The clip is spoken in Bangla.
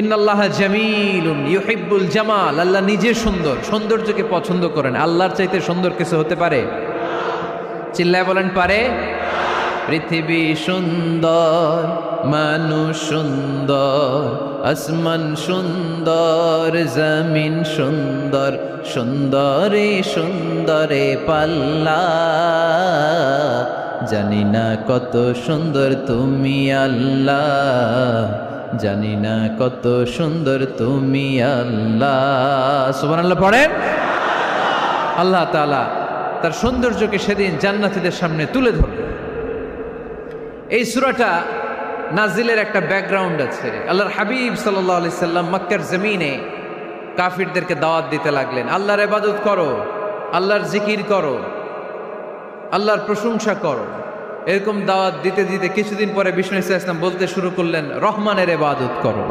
ইন্নাল্লাহা জামিলুন ইউহিব্বুল জামাল, আল্লাহ নিজে সুন্দর, সৌন্দর্যকে পছন্দ করেন। আল্লাহর চাইতে সুন্দর কিছু হতে পারে? চিল্লায় বলেন পারে? পৃথিবী সুন্দর, মানুষ সুন্দর, আসমান সুন্দর, জমিন সুন্দর, সুন্দরে সুন্দরে পাল্লা, জানি না কত সুন্দর তুমি আল্লাহ, জানি না কত সুন্দর তুমি আল্লাহ। সুবহানাল্লাহ পড়েন। আল্লাহ তাআলা তার সৌন্দর্যকে সেদিন জান্নাতীদের সামনে তুলে ধরবে। এই সূরাটা নাজিলের একটা ব্যাকগ্রাউন্ড আছে। আল্লাহর হাবিব সাল্লাল্লাহু আলাইহি সাল্লাম মক্কার জমিনে কাফিরদেরকে দাওয়াত দিতে লাগলেন, আল্লাহর ইবাদত করো, আল্লাহর জিকির করো, আল্লাহর প্রশংসা করো। এরকম দাওয়াত দিতে দিতে কিছুদিন পরে বিষ্ণু ইসা ইসলাম বলতে শুরু করলেন, রহমানের ইবাদত করো।